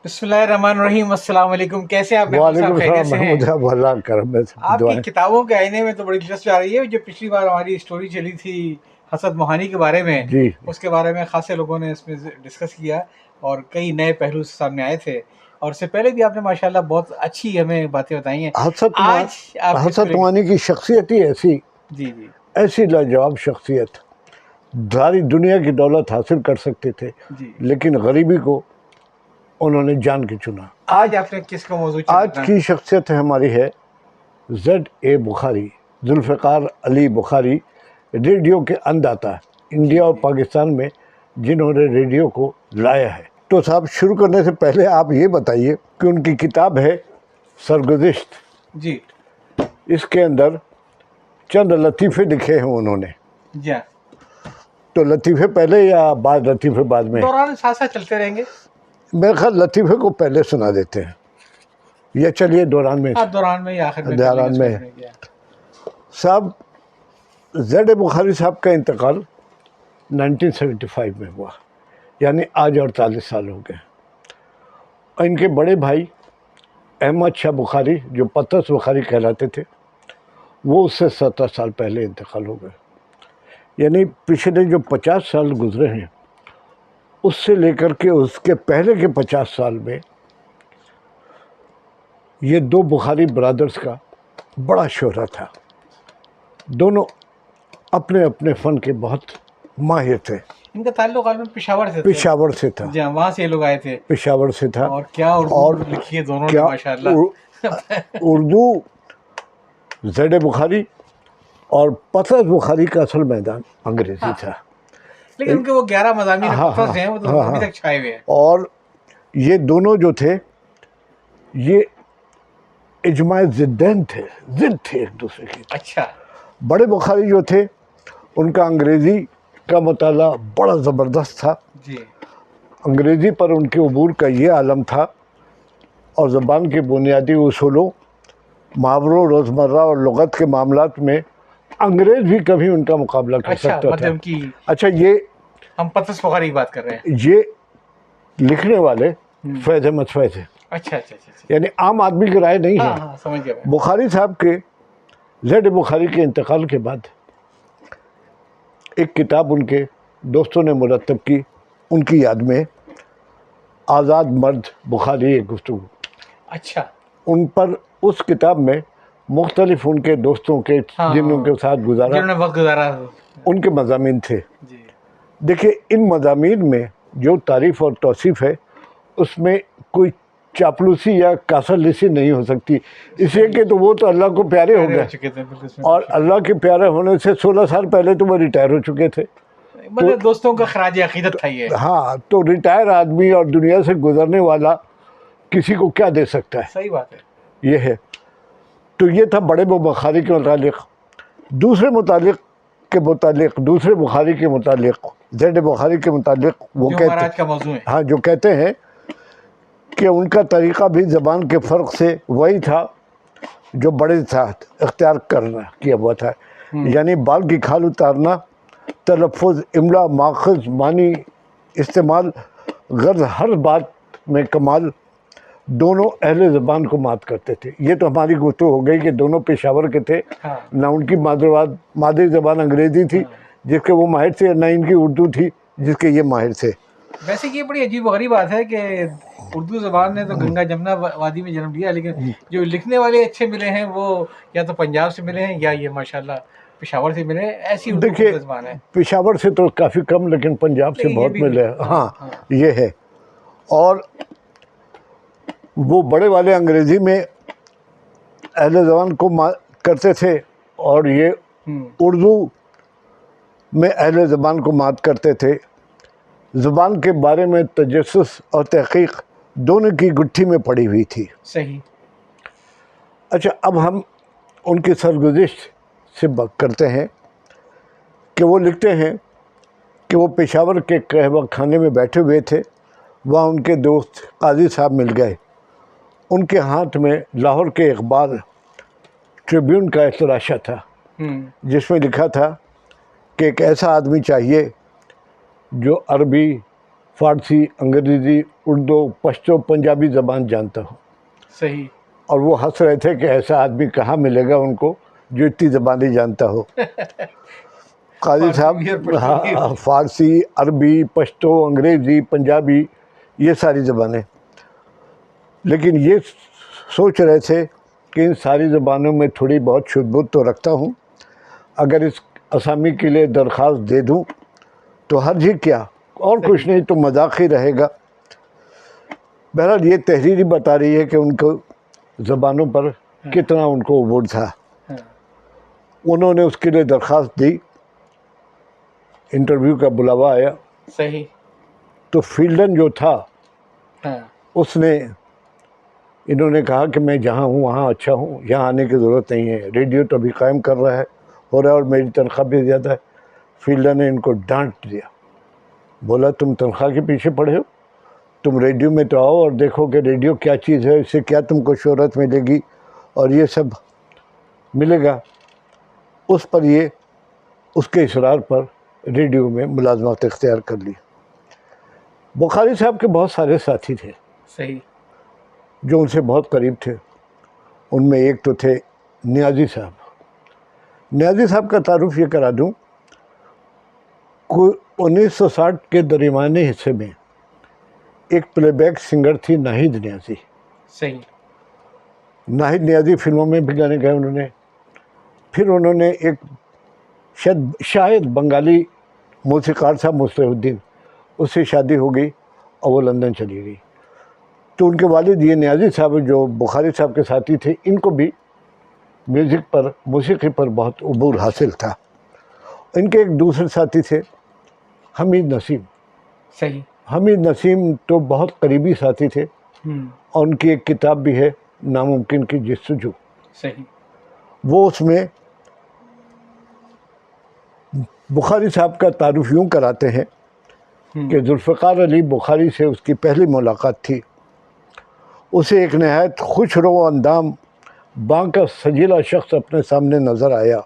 بسم اللہ الرحمن الرحیم. السلام علیکم. کیسے آپ محمود وعلیکم صاحب؟ السلام خیریت سے ہیں؟ محمود صاحب، اللہ کرم ہے، آپ کی دعائیں. کتابوں کے آئینے میں تو بڑی دلچسپی آ رہی ہے. جو پچھلی بار ہماری اسٹوری چلی تھی حسد موہانی کے بارے میں، جی، اس کے بارے میں خاصے لوگوں نے اس میں ڈسکس کیا اور کئی نئے پہلو سامنے آئے تھے. اور اس سے پہلے بھی آپ نے ماشاءاللہ بہت اچھی ہمیں باتیں بتائی ہیں. آج آپ کس کو حسن لے کے؟ توانی کی شخصیت ہی جی جی ایسی لاجواب شخصیت. ساری دنیا کی دولت حاصل کر سکتے تھے جی. لیکن غریبی کو انہوں نے جان کے چنا. آج آپ نے کس کا موضوع آج چلنا؟ کی شخصیت ہماری ہے زیڈ بخاری، ذوالفقار علی بخاری، ریڈیو کے انداتا انڈیا اور جی. پاکستان میں جنہوں نے ریڈیو کو لایا ہے. تو صاحب شروع کرنے سے پہلے آپ یہ بتائیے کہ ان کی کتاب ہے سرگزشت. جی اس کے اندر چند لطیفے لکھے ہیں انہوں نے. جی. تو لطیفے پہلے یا بعد لطیفے بعد میں؟ دوران ساتھ ساتھ چلتے رہیں گے. میرے خیال لطیفے کو پہلے سنا دیتے ہیں، یا چلیے دوران میں. دوران میں یا آخر میں کر لیں گے، دوران اس میں. میں کیا. صاحب زیڈ بخاری صاحب کا انتقال 1975 میں ہوا، یعنی آج 48 سال ہو گئے. ان کے بڑے بھائی احمد شاہ بخاری جو پطرس بخاری کہلاتے تھے، وہ اس سے 70 سال پہلے انتقال ہو گئے. یعنی پچھلے جو 50 سال گزرے ہیں اس سے لے کر کے اس کے پہلے کے 50 سال میں یہ دو بخاری برادرز کا بڑا شہرت تھا. دونوں اپنے اپنے فن کے بہت ماہر تھے. ان کا تعلق غالباً پشاور سے تھا. پشاور سے تھا. جی ہاں، وہاں سے یہ لوگ آئے تھے. پشاور سے تھا. اور کیا اور اردو لکھی ہے دونوں نے کیا ماشاءاللہ. اردو زیڈ بخاری اور پطرس بخاری کا اصل میدان انگریزی تھا. لیکن ان کے وہ 11 مضامین ہاں پطرس ہیں، وہ تو ابھی تک چھائے ہوئے ہیں. اور یہ دونوں جو تھے یہ اجماع ضدین تھے، ضد تھے ایک دوسرے کی. اچھا. بڑے بخاری جو تھے ان کا انگریزی کا مطالعہ بڑا زبردست تھا. جی. انگریزی پر ان کے عبور کا یہ عالم تھا اور زبان کے بنیادی اصولوں، محاوروں، روزمرہ اور لغت کے معاملات میں انگریز بھی کبھی ان کا مقابلہ کر اچھا، سکتا تھا. مطلب کی اچھا، یہ ہم پطرس بخاری کی بات کر رہے ہیں. یہ لکھنے والے فیض احمد فیض ہیں، اچھا اچھا اچھا. یعنی عام آدمی کی رائے نہیں ہاں ہے. ہاں، سمجھ گیا میں. بخاری صاحب کے زیڈ بخاری کے انتقال کے بعد ایک کتاب ان کے دوستوں نے مرتب کی ان کی یاد میں، آزاد مرد بخاری ایک گفتگو. اچھا. ان پر اس کتاب میں مختلف ان کے دوستوں کے جنہوں کے ساتھ گزارا، جنہوں نے وقت گزارا. ان کے مضامین تھے. جی. دیکھیں ان مضامین میں جو تعریف اور توصیف ہے اس میں کوئی چاپلوسی یا کاسرلسی نہیں ہو سکتی، اس لیے کہ تو وہ تو اللہ کو پیارے ہو گئے چکے تھے بالکل. اور اللہ کے پیارے ہونے سے 16 سال پہلے تو وہ ریٹائر ہو چکے تھے. مطلب دوستوں کا خراج عقیدت تھا یہ. ہاں، تو ریٹائر آدمی اور دنیا سے گزرنے والا کسی کو کیا دے سکتا ہے. صحیح بات ہے. یہ ہے. تو یہ تھا بڑے بخاری کے متعلق. دوسرے بخاری کے متعلق زیڈ بخاری کے متعلق وہ جو کہتے ہمارا آج کا موضوع ہے. ہاں، جو کہتے ہیں کہ ان کا طریقہ بھی زبان کے فرق سے وہی تھا جو بڑے ساتھ اختیار کیا ہوا تھا. یعنی بال کی کھال اتارنا، تلفظ، املا، ماخذ، معنی، استعمال، غرض، ہر بات میں کمال، دونوں اہل زبان کو مات کرتے تھے. یہ تو ہماری گفتگو ہو گئی کہ دونوں پشاور کے تھے. نہ ان کی مادری زبان انگریزی تھی جس کے وہ ماہر تھے، نہ ان کی اردو تھی جس کے یہ ماہر تھے. ویسے یہ بڑی عجیب و غریب بات ہے کہ اردو زبان نے تو گنگا جمنا وادی میں جنم لیا، لیکن جو لکھنے والے اچھے ملے ہیں وہ یا تو پنجاب سے ملے ہیں یا یہ ماشاءاللہ پشاور سے ملے ہیں. ایسی اردو دیکھیے زبان ہے. پشاور سے تو کافی کم لیکن پنجاب سے لیکن یہ بہت بھی ملے. ہاں. یہ ہے. اور وہ بڑے والے انگریزی میں اہل زبان کو کرتے تھے اور یہ اردو میں اہل زبان کو مات کرتے تھے. زبان کے بارے میں تجسس اور تحقیق دونوں کی گٹھی میں پڑی ہوئی تھی. صحیح. اچھا، اب ہم ان کی سرگزشت سے بات کرتے ہیں کہ وہ لکھتے ہیں کہ وہ پشاور کے قہوہ خانے میں بیٹھے ہوئے تھے. وہاں ان کے دوست قاضی صاحب مل گئے. ان کے ہاتھ میں لاہور کے اخبار ٹریبیون کا ایک تراشا تھا جس میں لکھا تھا کہ ایک ایسا آدمی چاہیے جو عربی، فارسی، انگریزی، اردو، پشتو، پنجابی زبان جانتا ہوں. صحیح. اور وہ ہنس رہے تھے کہ ایسا آدمی کہاں ملے گا ان کو جو اتنی زبانیں جانتا ہو. قاضی صاحب فارسی بھی اور پشتو بھی. ہاں، فارسی، عربی، پشتو، انگریزی، پنجابی، یہ ساری زبانیں. لیکن یہ سوچ رہے تھے کہ ان ساری زبانوں میں تھوڑی بہت شدھ بودھ تو رکھتا ہوں، اگر اس اسامی کے لیے درخواست دے دوں تو حرج ہی کیا، اور کچھ نہیں تو مذاق ہی رہے گا. بہرحال یہ تحریر ہی بتا رہی ہے کہ ان کو زبانوں پر کتنا ان کو عبور تھا. ہاں. انہوں نے اس کے لیے درخواست دی، انٹرویو کا بلاوا آیا صحیح. تو فیلڈن جو تھا ہاں. اس نے، انہوں نے کہا کہ میں جہاں ہوں وہاں اچھا ہوں، یہاں آنے کی ضرورت نہیں ہے، ریڈیو تو ابھی قائم کر رہا ہے، ہو رہا ہے، اور میری تنخواہ بھی زیادہ ہے. فیلڈن نے ان کو ڈانٹ دیا، بولا تم تنخواہ کے پیچھے پڑے ہو، تم ریڈیو میں تو آؤ اور دیکھو کہ ریڈیو کیا چیز ہے، اس سے کیا تم کو شہرت ملے گی اور یہ سب ملے گا. اس پر یہ اس کے اصرار پر ریڈیو میں ملازمت اختیار کر لی. بخاری صاحب کے بہت سارے ساتھی تھے صحیح. جو ان سے بہت قریب تھے. ان میں ایک تو تھے نیازی صاحب. نیازی صاحب کا تعارف یہ کرا دوں، 1960 کے درمیانے حصے میں ایک پلے بیک سنگر تھی ناہید نیازی. صحیح. ناہید نیازی فلموں میں بھی گانے گائے انہوں نے. پھر انہوں نے ایک شاید بنگالی موسیقار تھا مصلح الدین، اس سے شادی ہو گئی اور وہ لندن چلی گئی. تو ان کے والد یہ نیازی صاحب جو بخاری صاحب کے ساتھی تھے، ان کو بھی میوزک پر، موسیقی پر بہت عبور حاصل تھا. ان کے ایک دوسرے ساتھی تھے حمید نسیم. صحیح. حمید نسیم تو بہت قریبی ساتھی تھے، اور ان کی ایک کتاب بھی ہے ناممکن کی جستجو. صحیح. وہ اس میں بخاری صاحب کا تعارف یوں کراتے ہیں کہ ذوالفقار علی بخاری سے اس کی پہلی ملاقات تھی. اسے ایک نہایت خوش رو اندام بانکا سجیلا شخص اپنے سامنے نظر آیا.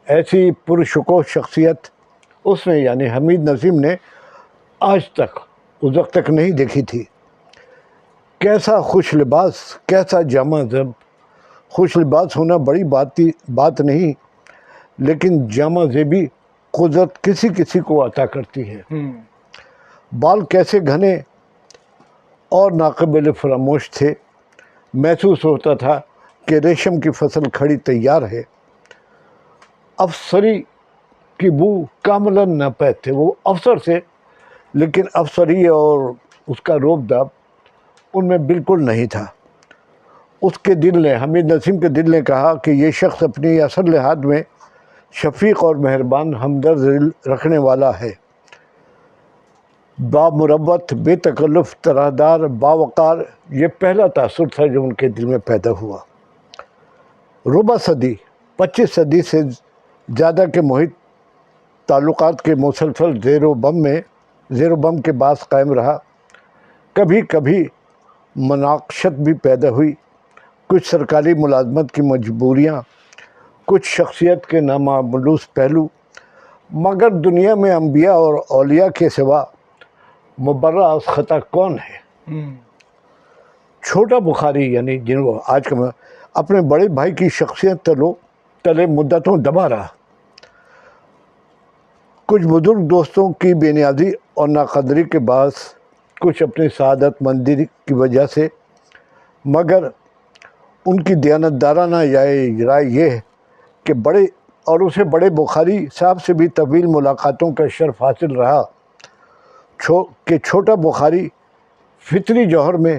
ایسی پرشکوہ شخصیت اس نے، یعنی حمید نسیم نے، آج تک اس وقت تک نہیں دیکھی تھی. کیسا خوش لباس، کیسا جامع زب. خوش لباس ہونا بڑی بات نہیں، لیکن جامع زیبی قدرت کسی کسی کو عطا کرتی ہے. بال کیسے گھنے اور ناقابل فراموش تھے. محسوس ہوتا تھا کہ ریشم کی فصل کھڑی تیار ہے. افسری کی بو کاملاً ناپید تھے. وہ افسر تھے لیکن افسری اور اس کا روب داب ان میں بالکل نہیں تھا. اس کے دل نے، حمید نسیم کے دل نے کہا کہ یہ شخص اپنی اصل لحاظ میں شفیق اور مہربان، ہمدرد دل رکھنے والا ہے. بامروت، بے تکلف، طرحدار، باوقار، یہ پہلا تاثر تھا جو ان کے دل میں پیدا ہوا. ربع صدی، 25 صدی سے زیادہ کے محیط تعلقات کے مسلسل زیر و بم کے باعث قائم رہا. کبھی کبھی مناقشت بھی پیدا ہوئی، کچھ سرکاری ملازمت کی مجبوریاں، کچھ شخصیت کے نامعلوم پہلو. مگر دنیا میں انبیاء اور اولیاء کے سوا مبرہ از خطا کون ہے؟ چھوٹا بخاری، یعنی جن کو آج کا اپنے بڑے بھائی کی شخصیت تلے مدتوں دبا رہا. کچھ بزرگ دوستوں کی بے نیازی اور ناقدری کے باعث، کچھ اپنی سعادت مندی کی وجہ سے، مگر ان کی دیانتدارانہ رائے یہ ہے کہ اسے بڑے بخاری صاحب سے بھی طویل ملاقاتوں کا شرف حاصل رہا کہ چھوٹا بخاری فطری جوہر میں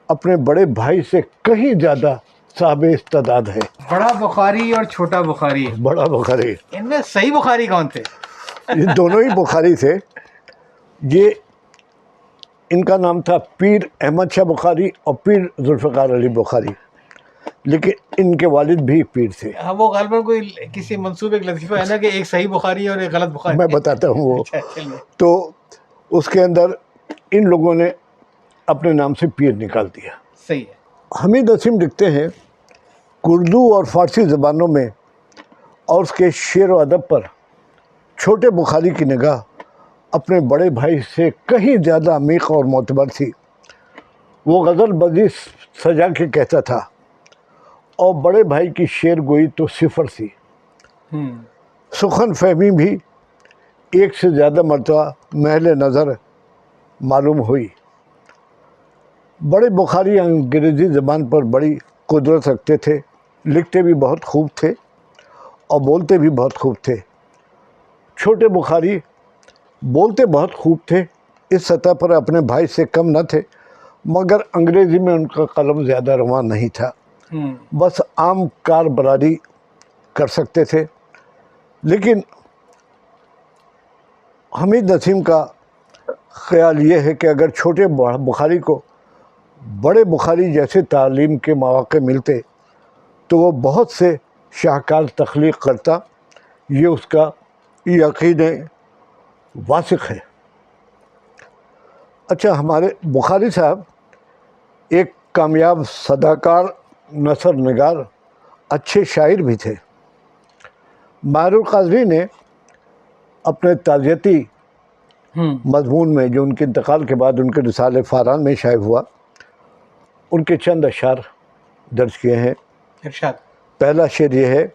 اپنے بڑے بھائی سے کہیں زیادہ صاحب استعداد ہے. بڑا بخاری اور چھوٹا بخاری، بڑا بخاری، ان میں صحیح بخاری کون تھے؟ یہ دونوں ہی بخاری تھے. یہ ان کا نام تھا پیر احمد شاہ بخاری اور پیر ذوالفقار علی بخاری، لیکن ان کے والد بھی پیر تھے. ہاں، وہ غالباً کوئی کسی منصوبے ایک لطیفہ ہے نا کہ ایک صحیح بخاری اور ایک غلط بخاری. میں بتاتا ہوں وہ. اچھا، چلیے. تو اس کے اندر ان لوگوں نے اپنے نام سے پیر نکال دیا. صحیح ہے. حمید نسیم لکھتے ہیں، اردو اور فارسی زبانوں میں اور اس کے شعر و ادب پر چھوٹے بخاری کی نگاہ اپنے بڑے بھائی سے کہیں زیادہ عمیق اور معتبر تھی. وہ غزل بازی سجا کے کہتا تھا اور بڑے بھائی کی شعر گوئی تو صفر تھی. سخن فہمی بھی ایک سے زیادہ مرتبہ محل نظر معلوم ہوئی. بڑے بخاری انگریزی زبان پر بڑی قدرت رکھتے تھے، لکھتے بھی بہت خوب تھے اور بولتے بھی بہت خوب تھے. چھوٹے بخاری بولتے بہت خوب تھے، اس سطح پر اپنے بھائی سے کم نہ تھے، مگر انگریزی میں ان کا قلم زیادہ رواں نہیں تھا. بس عام کار براری کر سکتے تھے. لیکن حمید نسیم کا خیال یہ ہے کہ اگر چھوٹے بخاری کو بڑے بخاری جیسے تعلیم کے مواقع ملتے تو وہ بہت سے شاہکار تخلیق کرتا. یہ اس کا یقین واثق ہے. اچھا، ہمارے بخاری صاحب ایک کامیاب صداکار، نثر نگار، اچھے شاعر بھی تھے. ماہر القاضری نے اپنے تعزیتی مضمون میں، جو ان کے انتقال کے بعد ان کے رسالے فاران میں شائع ہوا، ان کے چند اشعار درج کیے ہیں. ارشاد. پہلا شعر یہ ہے: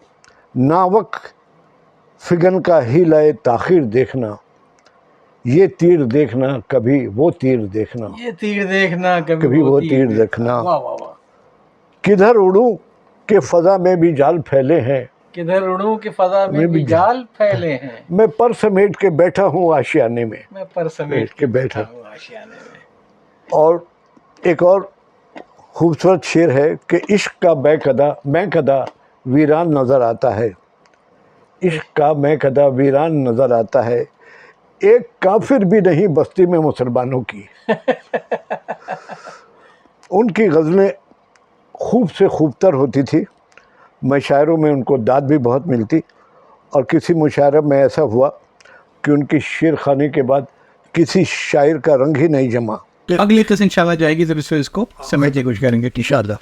ناوک فگن کا ہی لائے تاخیر دیکھنا، یہ تیر دیکھنا کبھی وہ تیر دیکھنا، یہ تیر دیکھنا کبھی وہ تیر دیکھنا. واہ واہ واہ. کدھر اڑوں کہ فضا میں بھی جال پھیلے ہیں، کدھر اڑوں کہ فضا میں بھی جال پھیلے ہیں، میں پر سمیٹ کے بیٹھا ہوں آشیانے میں. میں پر سمیٹ کے بیٹھا ہوں آشیانے میں. اور ایک اور خوبصورت شعر ہے کہ عشق کا میں کدا ویران نظر آتا ہے، عشق کا میں کدا ویران نظر آتا ہے، ایک کافر بھی نہیں بستی میں مسلمانوں کی. ان کی غزلیں خوب سے خوب تر ہوتی تھی. مشاعروں میں ان کو داد بھی بہت ملتی، اور کسی مشاعرہ میں ایسا ہوا کہ ان کی شعر خوانی کے بعد کسی شاعر کا رنگ ہی نہیں جما. اگلی قسم انشاءاللہ جائے گی تو اس کو سمیٹ کے کچھ کریں گے انشاءاللہ.